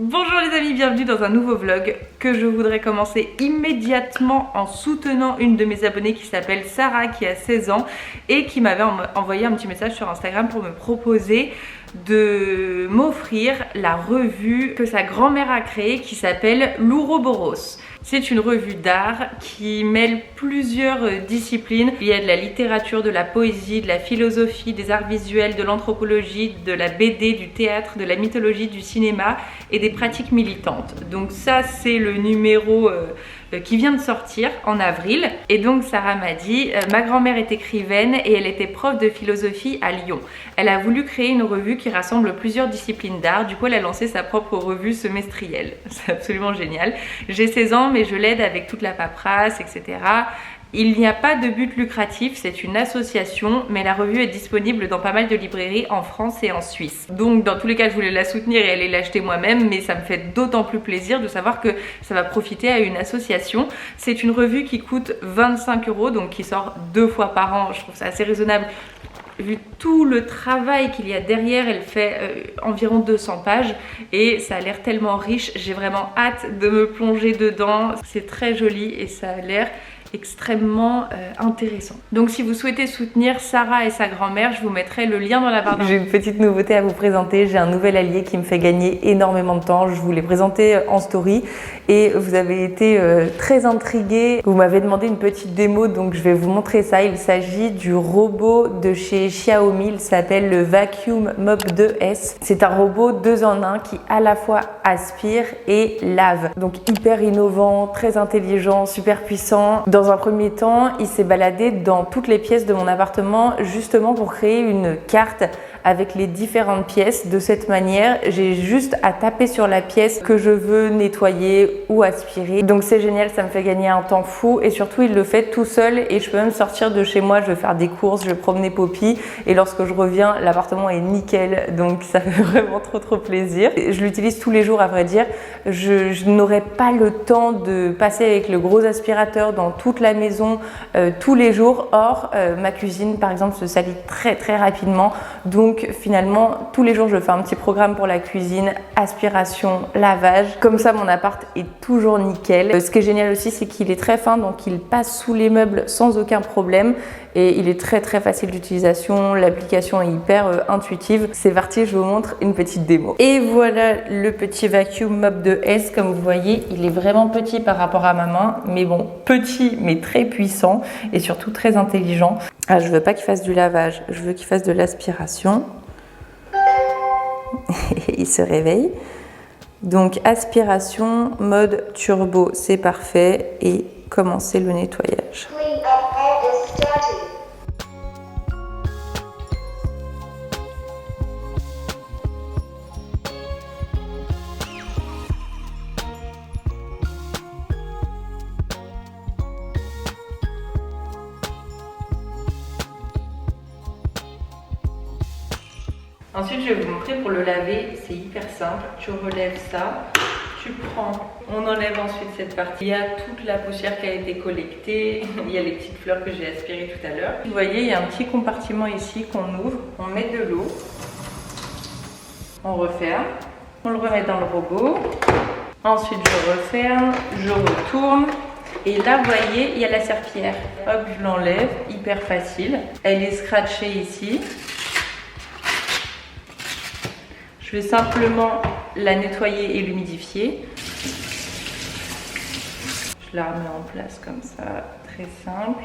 Bonjour les amis, bienvenue dans un nouveau vlog que je voudrais commencer immédiatement en soutenant une de mes abonnées qui s'appelle Sarah, qui a 16 ans et qui m'avait envoyé un petit message sur Instagram pour me proposer de m'offrir la revue que sa grand-mère a créée qui s'appelle l'Ouroboros. C'est une revue d'art qui mêle plusieurs disciplines. Il y a de la littérature, de la poésie, de la philosophie, des arts visuels, de l'anthropologie, de la BD, du théâtre, de la mythologie, du cinéma et des pratiques militantes. Donc ça, c'est le numéro qui vient de sortir en avril. Et donc Sarah m'a dit, ma grand-mère est écrivaine et elle était prof de philosophie à Lyon. Elle a voulu créer une revue qui rassemble plusieurs disciplines d'art. Du coup, elle a lancé sa propre revue semestrielle. C'est absolument génial. J'ai 16 ans, mais je l'aide avec toute la paperasse, etc. Il n'y a pas de but lucratif, c'est une association, mais la revue est disponible dans pas mal de librairies en France et en Suisse. Donc dans tous les cas, je voulais la soutenir et aller l'acheter moi-même, mais ça me fait d'autant plus plaisir de savoir que ça va profiter à une association. C'est une revue qui coûte 25 €, donc qui sort 2 fois par an. Je trouve ça assez raisonnable. Vu tout le travail qu'il y a derrière, elle fait environ 200 pages et ça a l'air tellement riche. J'ai vraiment hâte de me plonger dedans. C'est très joli et ça a l'air extrêmement intéressant. Donc si vous souhaitez soutenir Sarah et sa grand-mère, je vous mettrai le lien dans la barre d'infos. J'ai une petite nouveauté à vous présenter. J'ai un nouvel allié qui me fait gagner énormément de temps. Je vous l'ai présenté en story et vous avez été très intrigués. Vous m'avez demandé une petite démo, donc je vais vous montrer ça. Il s'agit du robot de chez Xiaomi. Il s'appelle le Vacuum Mop 2S. C'est un robot 2 en 1 qui à la fois aspire et lave. Donc hyper innovant, très intelligent, super puissant. Dans un premier temps, il s'est baladé dans toutes les pièces de mon appartement justement pour créer une carte avec les différentes pièces. De cette manière, j'ai juste à taper sur la pièce que je veux nettoyer ou aspirer. Donc c'est génial, ça me fait gagner un temps fou et surtout il le fait tout seul et je peux même sortir de chez moi, je vais faire des courses, je vais promener Poppy et lorsque je reviens, l'appartement est nickel, donc ça fait vraiment trop plaisir. Je l'utilise tous les jours à vrai dire. Je n'aurai pas le temps de passer avec le gros aspirateur dans toute la maison tous les jours. Or, ma cuisine par exemple se salit très rapidement. Donc finalement, tous les jours, je fais un petit programme pour la cuisine, aspiration, lavage. Comme ça, mon appart est toujours nickel. Ce qui est génial aussi, c'est qu'il est très fin, donc il passe sous les meubles sans aucun problème. Et il est très facile d'utilisation. L'application est hyper intuitive. C'est parti, je vous montre une petite démo. Et voilà le petit Vacuum Mop 2S. Comme vous voyez, il est vraiment petit par rapport à ma main. Mais bon, petit mais très puissant et surtout très intelligent. Ah, je veux pas qu'il fasse du lavage, je veux qu'il fasse de l'aspiration. Il se réveille. Donc aspiration, mode turbo, c'est parfait. Et commencer le nettoyage. Ensuite, je vais vous montrer pour le laver, c'est hyper simple. Tu relèves ça, tu prends, on enlève ensuite cette partie. Il y a toute la poussière qui a été collectée, il y a les petites fleurs que j'ai aspirées tout à l'heure. Vous voyez, il y a un petit compartiment ici qu'on ouvre, on met de l'eau, on referme, on le remet dans le robot. Ensuite, je referme, je retourne. Et là, vous voyez, il y a la serpillière. Hop, je l'enlève, hyper facile. Elle est scratchée ici. Je vais simplement la nettoyer et l'humidifier. Je la remets en place comme ça, très simple.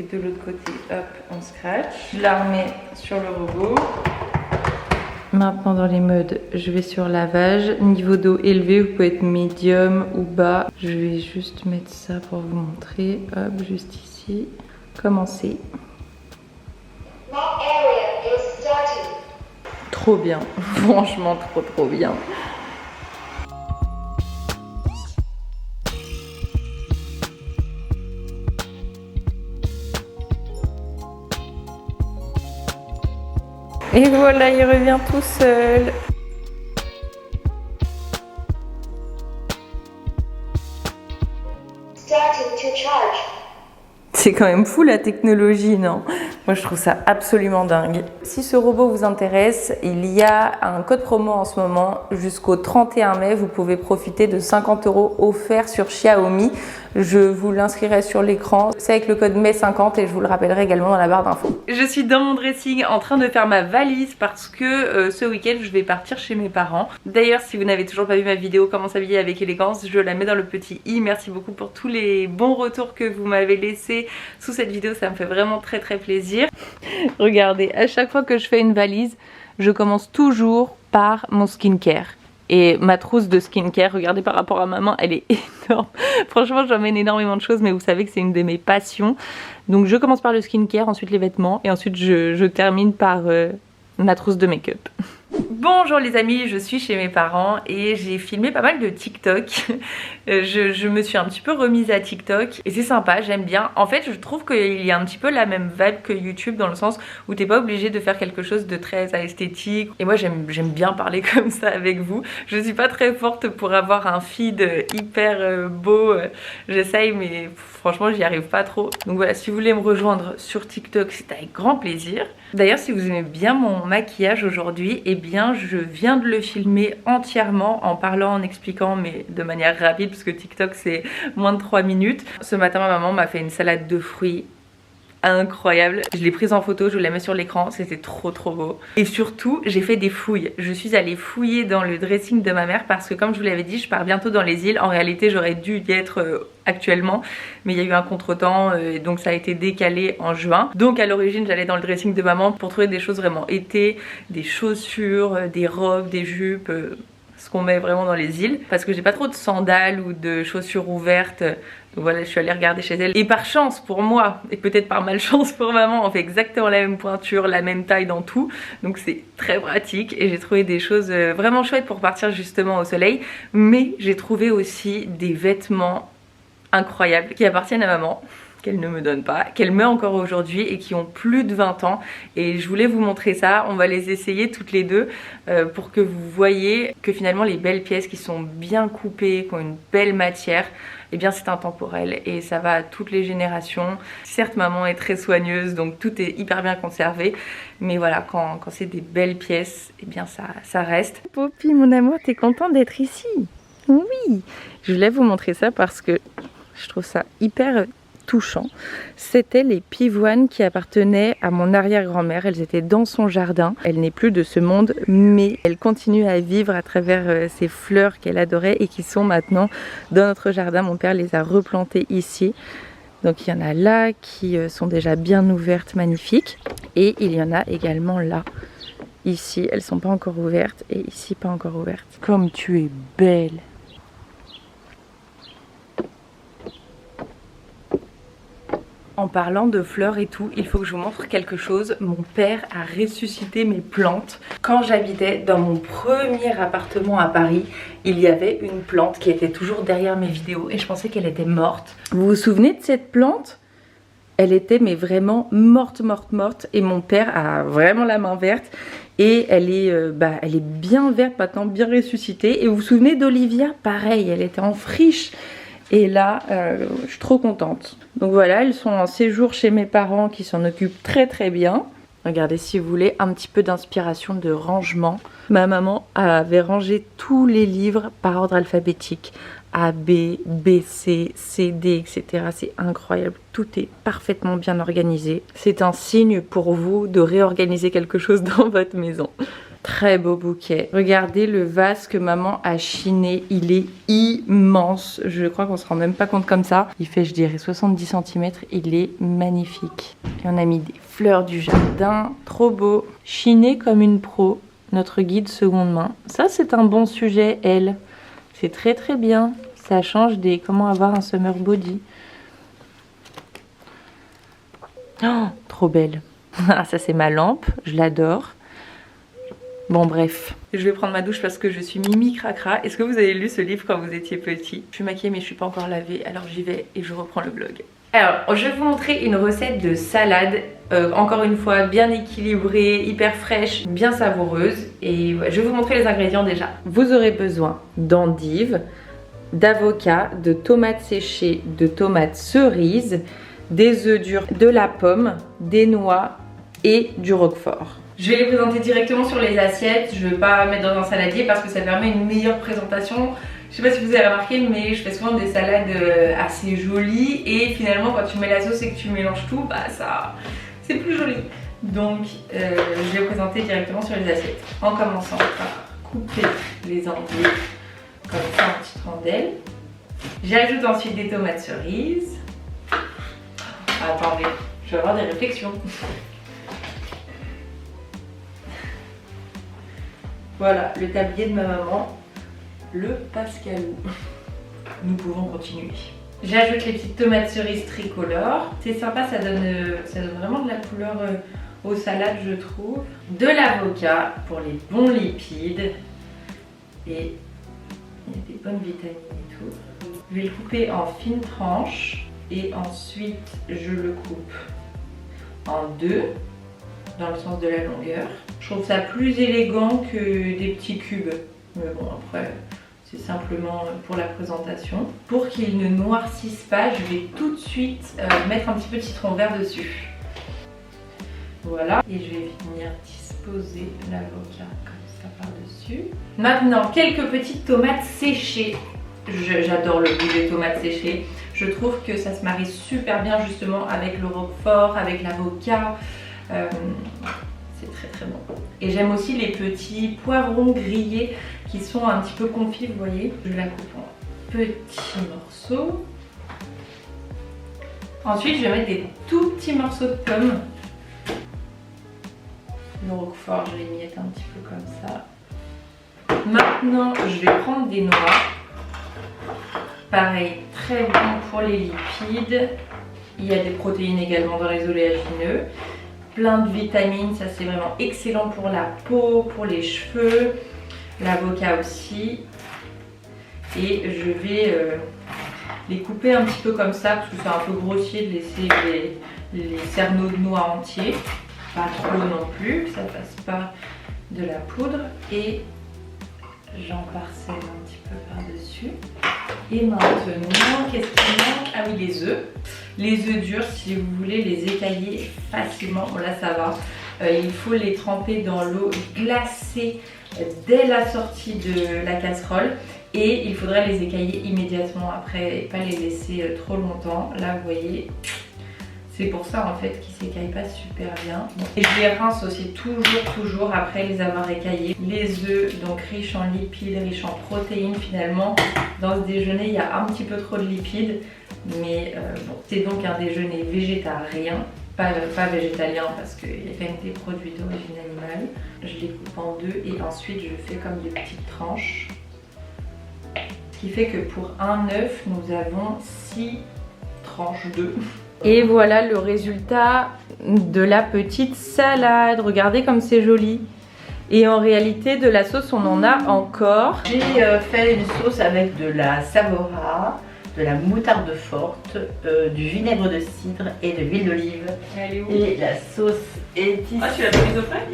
Et de l'autre côté, hop, on scratch. Je la remets sur le robot. Maintenant dans les modes, je vais sur lavage. Niveau d'eau élevé, vous pouvez être médium ou bas. Je vais juste mettre ça pour vous montrer. Hop, juste ici. Commencer. Trop bien, franchement trop bien. Et voilà, il revient tout seul. C'est quand même fou la technologie, non? Moi je trouve ça absolument dingue. Si ce robot vous intéresse, il y a un code promo en ce moment. Jusqu'au 31 mai, vous pouvez profiter de 50 € offerts sur Xiaomi. Je vous l'inscrirai sur l'écran. C'est avec le code MEI50 et je vous le rappellerai également dans la barre d'infos. Je suis dans mon dressing en train de faire ma valise parce que ce week-end je vais partir chez mes parents. D'ailleurs, si vous n'avez toujours pas vu ma vidéo comment s'habiller avec élégance, je la mets dans le petit i. Merci beaucoup pour tous les bons retours que vous m'avez laissés sous cette vidéo, ça me fait vraiment très plaisir. Regardez, à chaque fois que je fais une valise, je commence toujours par mon skincare. Et ma trousse de skincare, regardez par rapport à maman, elle est énorme. Franchement, j'emmène énormément de choses, mais vous savez que c'est une de mes passions. Donc je commence par le skincare, ensuite les vêtements, et ensuite je termine par ma trousse de make-up. Bonjour les amis, je suis chez mes parents et j'ai filmé pas mal de TikTok. Je me suis un petit peu remise à TikTok et c'est sympa, j'aime bien. En fait, je trouve qu'il y a un petit peu la même vibe que YouTube dans le sens où t'es pas obligé de faire quelque chose de très esthétique. Et moi j'aime bien parler comme ça avec vous. Je suis pas très forte pour avoir un feed hyper beau. J'essaye mais franchement j'y arrive pas trop. Donc voilà, si vous voulez me rejoindre sur TikTok, c'est avec grand plaisir. D'ailleurs, si vous aimez bien mon maquillage aujourd'hui, eh bien je viens de le filmer entièrement en parlant, en expliquant, mais de manière rapide parce que TikTok c'est moins de 3 minutes. Ce matin ma maman m'a fait une salade de fruits incroyable. Je l'ai prise en photo, je vous la mets sur l'écran, c'était trop beau. Et surtout, j'ai fait des fouilles. Je suis allée fouiller dans le dressing de ma mère parce que comme je vous l'avais dit, je pars bientôt dans les îles. En réalité, j'aurais dû y être actuellement, mais il y a eu un contretemps et donc ça a été décalé en juin. Donc à l'origine, j'allais dans le dressing de maman pour trouver des choses vraiment été, des chaussures, des robes, des jupes, ce qu'on met vraiment dans les îles parce que j'ai pas trop de sandales ou de chaussures ouvertes. Donc voilà, je suis allée regarder chez elle et par chance pour moi et peut-être par malchance pour maman, on fait exactement la même pointure, la même taille dans tout, donc c'est très pratique et j'ai trouvé des choses vraiment chouettes pour partir justement au soleil. Mais j'ai trouvé aussi des vêtements incroyables qui appartiennent à maman, qu'elle ne me donne pas, qu'elle met encore aujourd'hui et qui ont plus de 20 ans et je voulais vous montrer ça. On va les essayer toutes les deux pour que vous voyez que finalement les belles pièces qui sont bien coupées, qui ont une belle matière, eh bien c'est intemporel et ça va à toutes les générations. Certes, maman est très soigneuse donc tout est hyper bien conservé, mais voilà, quand c'est des belles pièces, eh bien ça reste. Poppy mon amour, t'es contente d'être ici? Oui, je voulais vous montrer ça parce que je trouve ça hyper touchant. C'était les pivoines qui appartenaient à mon arrière-grand-mère. Elles étaient dans son jardin. Elle n'est plus de ce monde, mais elle continue à vivre à travers ces fleurs qu'elle adorait et qui sont maintenant dans notre jardin. Mon père les a replantées ici. Donc il y en a là qui sont déjà bien ouvertes, magnifiques. Et il y en a également là. Ici, elles sont pas encore ouvertes et ici pas encore ouvertes. Comme tu es belle! En parlant de fleurs et tout, il faut que je vous montre quelque chose. Mon père a ressuscité mes plantes. Quand j'habitais dans mon premier appartement à Paris, il y avait une plante qui était toujours derrière mes vidéos et je pensais qu'elle était morte. Vous vous souvenez de cette plante? Elle était mais vraiment morte et mon père a vraiment la main verte et elle est bien verte maintenant, bien ressuscitée. Et vous vous souvenez d'Olivia? Pareil, elle était en friche. Et là, je suis trop contente. Donc voilà, elles sont en séjour chez mes parents qui s'en occupent très bien. Regardez, si vous voulez un petit peu d'inspiration de rangement. Ma maman avait rangé tous les livres par ordre alphabétique. A, B, B, C, C, D, etc. C'est incroyable. Tout est parfaitement bien organisé. C'est un signe pour vous de réorganiser quelque chose dans votre maison. Très beau bouquet. Regardez le vase que maman a chiné. Il est immense. Je crois qu'on se rend même pas compte comme ça. Il fait, je dirais, 70 cm. Il est magnifique. Et on a mis des fleurs du jardin. Trop beau. Chiné comme une pro. Notre guide seconde main. Ça, c'est un bon sujet, elle. C'est très bien. Ça change des comment avoir un summer body. Oh, trop belle. Ah, ça, c'est ma lampe. Je l'adore. Bon bref, je vais prendre ma douche parce que je suis Mimi Cracra. Est-ce que vous avez lu ce livre quand vous étiez petit? Je suis maquillée mais je suis pas encore lavée, alors j'y vais et je reprends le vlog. Alors, je vais vous montrer une recette de salade, encore une fois bien équilibrée, hyper fraîche, bien savoureuse. Et ouais, je vais vous montrer les ingrédients déjà. Vous aurez besoin d'endives, d'avocat, de tomates séchées, de tomates cerises, des œufs durs, de la pomme, des noix et du roquefort. Je vais les présenter directement sur les assiettes, je ne vais pas mettre dans un saladier parce que ça permet une meilleure présentation. Je sais pas si vous avez remarqué, mais je fais souvent des salades assez jolies et finalement quand tu mets la sauce et que tu mélanges tout, bah ça c'est plus joli. Donc je vais les présenter directement sur les assiettes en commençant par couper les endives comme ça en petites rondelles. J'ajoute ensuite des tomates cerises. Attendez, je vais avoir des réflexions. Voilà le tablier de ma maman, le Pascalou. Nous pouvons continuer. J'ajoute les petites tomates cerises tricolores. C'est sympa, ça donne vraiment de la couleur aux salades, je trouve. De l'avocat pour les bons lipides. Et il y a des bonnes vitamines et tout. Je vais le couper en fines tranches. Et ensuite, je le coupe en deux, dans le sens de la longueur. Je trouve ça plus élégant que des petits cubes. Mais bon, après, c'est simplement pour la présentation. Pour qu'il ne noircisse pas, je vais tout de suite mettre un petit peu de citron vert dessus. Voilà. Et je vais venir disposer l'avocat comme ça par-dessus. Maintenant, quelques petites tomates séchées. J'adore le goût des tomates séchées. Je trouve que ça se marie super bien justement avec le roquefort, avec l'avocat. C'est très très bon. Et j'aime aussi les petits poivrons grillés qui sont un petit peu confits, vous voyez. Je la coupe en petits morceaux. Ensuite, je vais mettre des tout petits morceaux de pommes. Le roquefort, je les miette un petit peu comme ça. Maintenant, je vais prendre des noix. Pareil, très bon pour les lipides. Il y a des protéines également dans les oléagineux. Plein de vitamines, ça c'est vraiment excellent pour la peau, pour les cheveux. L'avocat aussi. Et je vais les couper un petit peu comme ça parce que c'est un peu grossier de laisser les cerneaux de noix entiers. Pas trop non plus, que ça fasse pas de la poudre. Et j'en parcelle un petit peu par-dessus. Et maintenant, qu'est-ce qui manque? Ah oui, les œufs. Les œufs durs, si vous voulez les écailler facilement, bon là ça va. Il faut les tremper dans l'eau glacée dès la sortie de la casserole. Et il faudrait les écailler immédiatement après et pas les laisser trop longtemps. Là, vous voyez, c'est pour ça en fait qu'ils s'écaillent pas super bien. Et je les rince aussi toujours après les avoir écaillés. Les œufs, donc riches en lipides, riches en protéines finalement. Dans ce déjeuner, il y a un petit peu trop de lipides. Mais bon, c'est donc un déjeuner végétarien, pas végétalien parce qu'il y a quand même des produits d'origine animale. Je les coupe en deux et ensuite je fais comme des petites tranches. Ce qui fait que pour un œuf, nous avons 6 tranches d'œufs. Et voilà le résultat de la petite salade. Regardez comme c'est joli. Et en réalité, de la sauce, on en a encore. J'ai fait une sauce avec de la Savora, de la moutarde forte, du vinaigre de cidre et de l'huile d'olive. Et la sauce est ici. Ah, tu l'as pas mise au frais?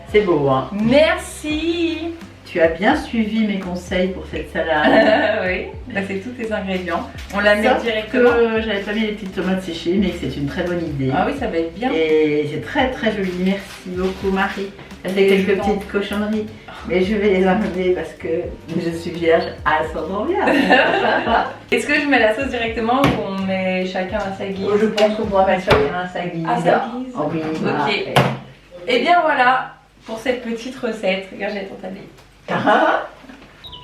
C'est beau, hein? Merci. Tu as bien suivi mes conseils pour cette salade. Oui, bah, c'est tous tes ingrédients. On la met directement. J'avais pas mis les petites tomates séchées, mais c'est une très bonne idée. Ah oui, ça va être bien. Et c'est très très joli. Merci beaucoup, Marie. Ça fait quelques petites cochonneries, mais je vais les enlever parce que je suis vierge à 100% vierge. Est-ce que je mets la sauce directement ou on met chacun à sa guise? Je pense qu'on pourra mettre chacun à sa guise. À sa guise. Oh, oui, ok. Et bien voilà pour cette petite recette. Regarde, j'ai ton tablier.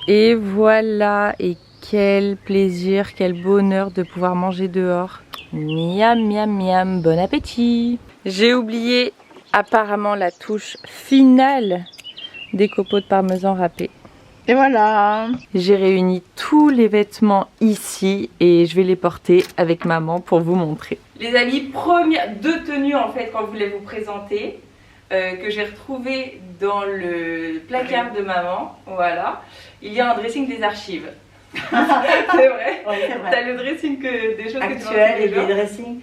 Et voilà, et quel plaisir, quel bonheur de pouvoir manger dehors. Miam miam miam, bon appétit. J'ai oublié apparemment la touche finale des copeaux de parmesan râpés. Et voilà. J'ai réuni tous les vêtements ici et je vais les porter avec maman pour vous montrer. Les amis, deux tenues en fait quand je voulais vous présenter. Que j'ai retrouvé dans le placard de maman, voilà. Il y a un dressing des archives. C'est vrai. Oui, c'est vrai. T'as le dressing des choses actuelles que tu et des dressings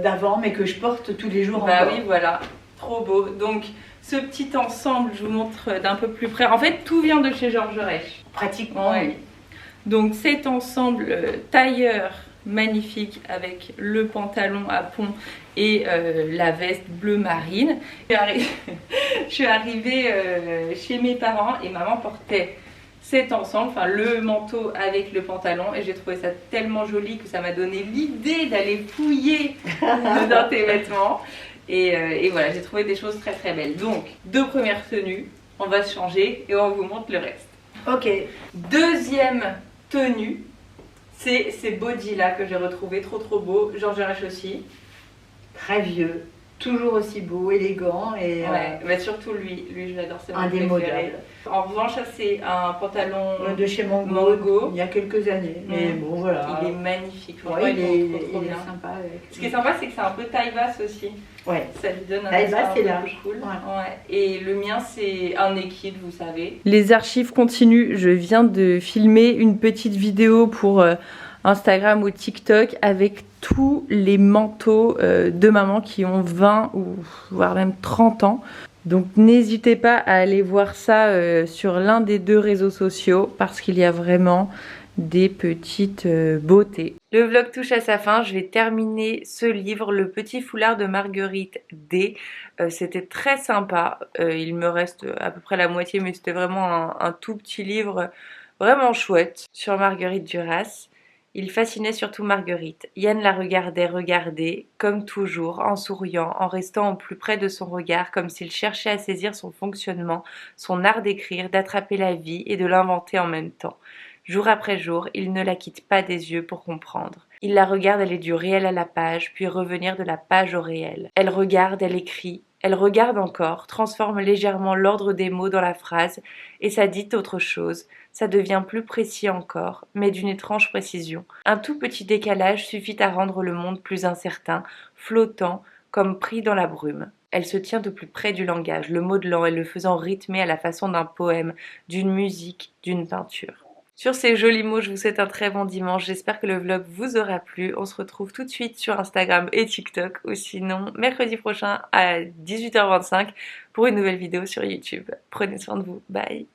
d'avant, mais que je porte tous les jours. Bah encore. oui, voilà, trop beau. Donc ce petit ensemble, je vous montre d'un peu plus près. En fait, tout vient de chez Georges Reich. Pratiquement. Oui. Donc cet ensemble tailleur magnifique avec le pantalon à pont et la veste bleu marine. Je suis arrivée chez mes parents et maman portait cet ensemble, enfin le manteau avec le pantalon, et j'ai trouvé ça tellement joli que ça m'a donné l'idée d'aller fouiller dans tes vêtements. Et voilà, j'ai trouvé des choses très très belles. Donc, 2 premières tenues, on va se changer et on vous montre le reste. Ok. Deuxième tenue, c'est ces bodys là que j'ai retrouvé trop beaux. Georges H aussi. Très vieux, toujours aussi beau, élégant et ouais, mais surtout lui je l'adore, c'est mon indémodable. préféré. En revanche, ça c'est un pantalon de chez Mango, il y a quelques années, mais bon voilà. Il est magnifique, ouais, il est bien. Sympa. Avec... Ce qui est sympa, c'est que c'est un peu taille basse aussi. Ouais. Ça lui donne un taille basse, c'est peu large. Cool. Ouais. Ouais. Et le mien, c'est un équide, vous savez. Les archives continuent. Je viens de filmer une petite vidéo pour Instagram ou TikTok avec tous les manteaux de maman qui ont 20 ou voire même 30 ans. Donc n'hésitez pas à aller voir ça sur l'un des 2 réseaux sociaux parce qu'il y a vraiment des petites beautés. Le vlog touche à sa fin, je vais terminer ce livre, Le Petit Foulard de Marguerite D. C'était très sympa, il me reste à peu près la moitié, mais c'était vraiment un tout petit livre vraiment chouette sur Marguerite Duras. Il fascinait surtout Marguerite. Yann la regardait, comme toujours, en souriant, en restant au plus près de son regard, comme s'il cherchait à saisir son fonctionnement, son art d'écrire, d'attraper la vie et de l'inventer en même temps. Jour après jour, il ne la quitte pas des yeux pour comprendre. Il la regarde aller du réel à la page, puis revenir de la page au réel. Elle regarde, elle écrit, elle regarde encore, transforme légèrement l'ordre des mots dans la phrase, et ça dit autre chose. Ça devient plus précis encore, mais d'une étrange précision. Un tout petit décalage suffit à rendre le monde plus incertain, flottant, comme pris dans la brume. Elle se tient au plus près du langage, le modelant et le faisant rythmer à la façon d'un poème, d'une musique, d'une peinture. Sur ces jolis mots, je vous souhaite un très bon dimanche. J'espère que le vlog vous aura plu. On se retrouve tout de suite sur Instagram et TikTok, ou sinon mercredi prochain à 18h25 pour une nouvelle vidéo sur YouTube. Prenez soin de vous. Bye!